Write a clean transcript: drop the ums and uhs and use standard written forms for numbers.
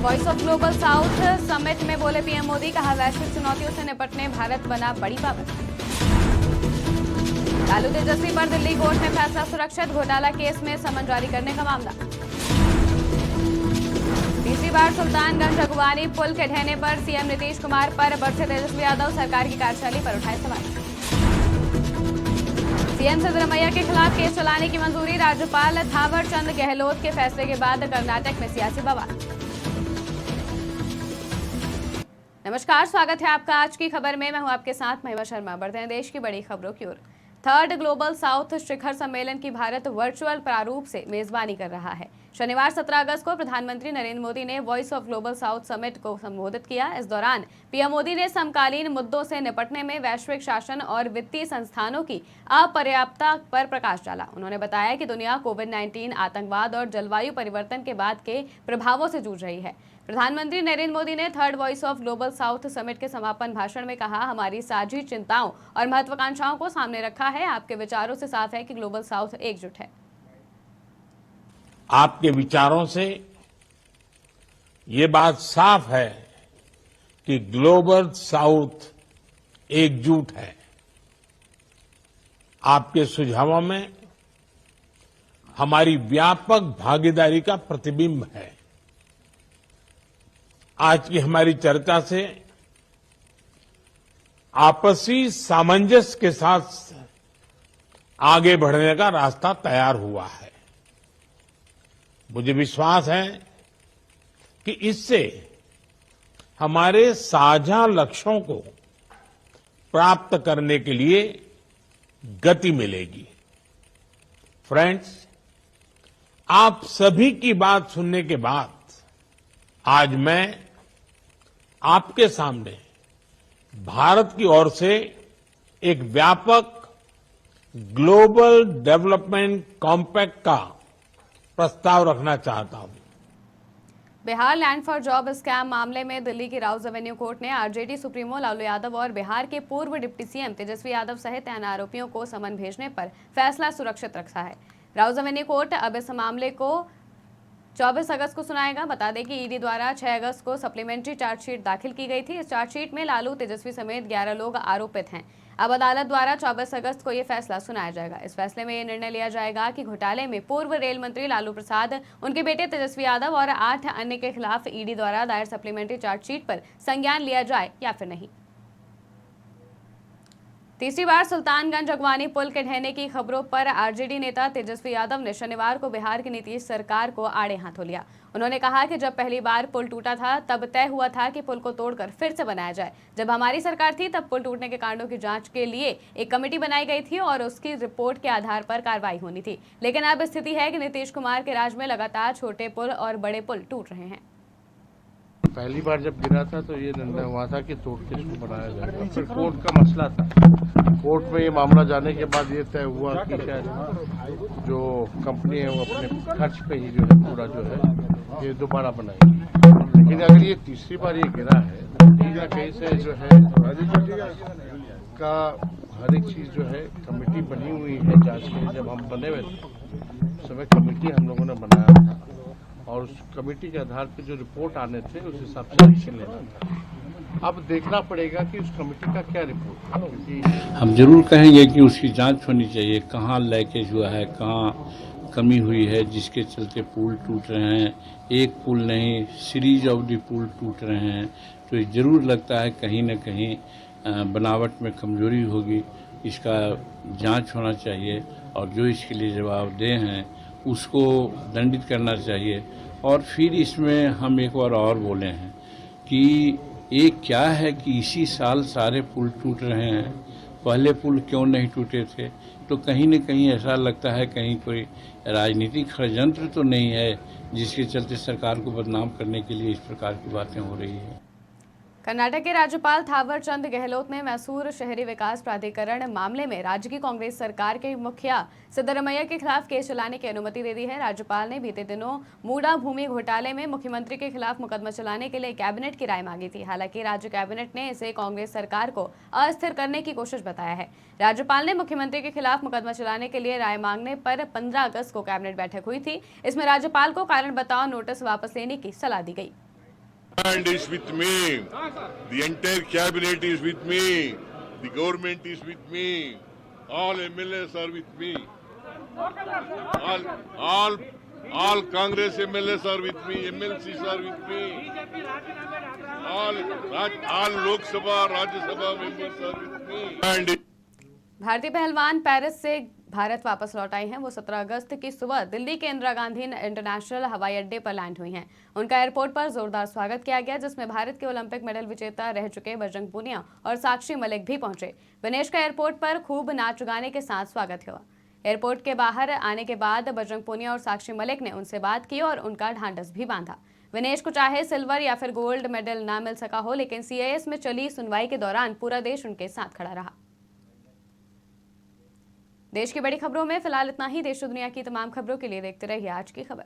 Voice of global south summit में बोले PM Modi, कहा वैश्विक चुनौतियों से निपटने भारत बना बड़ी पावर। लालू तेजस्वी पर दिल्ली कोर्ट ने फैसला सुरक्षित, घोटाला केस में समन जारी करने का मामला। तीसरी बार सुल्तानगंज अगवानी पुल के ढहने पर सीएम नीतीश कुमार पर बरसे तेजस्वी यादव, सरकार की कार्यशैली पर उठाए सवाल। सीएम सिद्धरमैया के खिलाफ केस चलाने की मंजूरी, राज्यपाल थावर चंद गहलोत के फैसले के बाद कर्नाटक में सियासी बवाल। नमस्कार, स्वागत है आपका आज की खबर में। मैं हूं आपके साथ महिमा शर्मा। बढ़ते हैं देश की बड़ी खबरों की ओर। थर्ड ग्लोबल साउथ शिखर सम्मेलन की भारत वर्चुअल प्रारूप से मेजबानी कर रहा है। शनिवार 17 अगस्त को प्रधानमंत्री नरेंद्र मोदी ने voice of global south summit को संबोधित किया। इस दौरान पीएम मोदी ने समकालीन मुद्दों से निपटने में वैश्विक शासन और वित्तीय संस्थानों की अपर्याप्तता पर प्रकाश डाला। उन्होंने बताया कि दुनिया कोविड-19, आतंकवाद और जलवायु परिवर्तन के बाद के प्रभावों से जूझ रही है। प्रधानमंत्री नरेंद्र मोदी ने third voice of global south summit के समापन भाषण में कहा, हमारी साझी चिंताओं और महत्वाकांक्षाओं को सामने रखा है। आपके विचारों से साफ है कि ग्लोबल साउथ एकजुट है। आपके विचारों से ये बात साफ है कि ग्लोबल साउथ एकजुट है। आपके सुझावों में हमारी व्यापक भागीदारी का प्रतिबिंब है। आज की हमारी चर्चा से आपसी सामंजस्य के साथ आगे बढ़ने का रास्ता तैयार हुआ है। मुझे विश्वास है कि इससे हमारे साझा लक्ष्यों को प्राप्त करने के लिए गति मिलेगी। फ्रेंड्स, आप सभी की बात सुनने के बाद आज मैं आपके सामने भारत की ओर से एक व्यापक ग्लोबल डेवलपमेंट कॉम्पैक्ट का प्रस्ताव रखना चाहता हूं। Bihar land for job scam मामले में दिल्ली की राउज एवेन्यू कोर्ट ने आरजेडी सुप्रीमो लालू यादव और बिहार के पूर्व डिप्टी सीएम तेजस्वी यादव सहित 3 आरोपियों को समन भेजने पर फैसला सुरक्षित रखा है। राउज एवेन्यू कोर्ट अब इस मामले को 24 अगस्त को सुनाएगा। बता दें कि ईडी द्वारा 6 अगस्त को सप्लीमेंट्री चार्जशीट दाखिल की गई थी। इस चार्जशीट में लालू तेजस्वी समेत 11 लोग आरोपित हैं। अब अदालत द्वारा 24 अगस्त को यह फैसला सुनाया जाएगा। इस फैसले में यह निर्णय लिया जाएगा कि घोटाले में पूर्व रेल मंत्री लालू प्रसाद, उनके बेटे तेजस्वी यादव और 8 अन्य के खिलाफ ईडी द्वारा दायर सप्लीमेंट्री चार्जशीट पर संज्ञान लिया जाए या फिर नहीं। तीसरी बार सुल्तानगंज अगवानी पुल के ढहने की खबरों पर आरजेडी नेता तेजस्वी यादव ने शनिवार को बिहार की नीतीश सरकार को आड़े हाथों लिया। उन्होंने कहा कि जब पहली बार पुल टूटा था तब तय हुआ था कि पुल को तोड़कर फिर से बनाया जाए। जब हमारी सरकार थी तब पुल टूटने के कारणों की जांच के लिए एक कमेटी बनाई गई थी और उसकी रिपोर्ट के आधार पर कार्रवाई होनी थी। लेकिन अब स्थिति है कि नीतीश कुमार के राज में लगातार छोटे पुल और बड़े पुल टूट रहे हैं। पहली बार जब गिरा था तो ये निर्णय हुआ था कि तोड़ के इसको बनाया जाएगा। फिर कोर्ट का मसला था। कोर्ट में ये मामला जाने के बाद ये तय हुआ कि शायद जो कंपनी है वो अपने खर्च पे ही जो है पूरा जो है ये दोबारा बनाएगी। लेकिन अगर ये तीसरी बार ये गिरा है तो कहीं ना कहीं से जो है का हर एक चीज जो है कमेटी बनी हुई है जांच के लिए। जब हम बने हुए थे उस समय कमेटी हम लोगों ने बनाया था और उस कमेटी के आधार पर जो रिपोर्ट आने थे उस हिसाब से एक्शन लेना था। अब देखना पड़ेगा कि उस कमेटी का क्या रिपोर्ट है, क्योंकि हम जरूर कहेंगे कि उसकी जांच होनी चाहिए। कहाँ लीकेज हुआ है, कहाँ कमी हुई है जिसके चलते पुल टूट रहे हैं। एक पुल नहीं, सीरीज ऑफ द पुल टूट रहे हैं। तो ये जरूर लगता है कहीं न कहीं बनावट में कमजोरी होगी। इसका जांच होना चाहिए और जो इसके लिए जवाबदेह हैं उसको दंडित करना चाहिए। और फिर इसमें हम एक बार और बोले हैं कि एक क्या है कि इसी साल सारे पुल टूट रहे हैं, पहले पुल क्यों नहीं टूटे थे। तो कहीं न कहीं ऐसा लगता है कहीं कोई राजनीतिक षड्यंत्र तो नहीं है जिसके चलते सरकार को बदनाम करने के लिए इस प्रकार की बातें हो रही है। कर्नाटक के राज्यपाल थावर चंद गहलोत ने मैसूर शहरी विकास प्राधिकरण मामले में राज्य की कांग्रेस सरकार के मुखिया सिद्धरमैया के खिलाफ केस चलाने की अनुमति दे दी है। राज्यपाल ने बीते दिनों मूडा भूमि घोटाले में मुख्यमंत्री के खिलाफ मुकदमा चलाने के लिए कैबिनेट की राय मांगी थी। हालांकि राज्य कैबिनेट ने इसे कांग्रेस सरकार को अस्थिर करने की कोशिश बताया है। राज्यपाल ने मुख्यमंत्री के खिलाफ मुकदमा चलाने के लिए राय मांगने पर 15 अगस्त को कैबिनेट बैठक हुई थी। इसमें राज्यपाल को कारण बताओ नोटिस वापस लेने की सलाह दी गई। And is with me. The entire cabinet is with me. The government is with me. All MLAs are with me. All Congress MLAs are with me. MLCs are with me. All Lok Sabha, Rajya Sabha members are with me. And भारतीय पहलवान Paris से भारत वापस लौट आई हैं। वो 17 अगस्त की सुबह दिल्ली के इंदिरा गांधी इंटरनेशनल हवाई अड्डे पर लैंड हुई हैं। उनका एयरपोर्ट पर जोरदार स्वागत किया गया, जिसमें भारत के ओलंपिक मेडल विजेता रह चुके बजरंग पूनिया और साक्षी मलिक भी पहुंचे। विनेश का एयरपोर्ट पर खूब नाच गाने के साथ स्वागत हुआ। एयरपोर्ट के बाहर आने के बाद बजरंग पूनिया और साक्षी मलिक ने उनसे बात की और उनका ढांढस भी बांधा। विनेश को चाहे सिल्वर या फिर गोल्ड मेडल ना मिल सका हो, लेकिन CIS में चली सुनवाई के दौरान पूरा देश उनके साथ खड़ा रहा। देश की बड़ी खबरों में फिलहाल इतना ही। देश और दुनिया की तमाम खबरों के लिए देखते रहिए आज की खबर।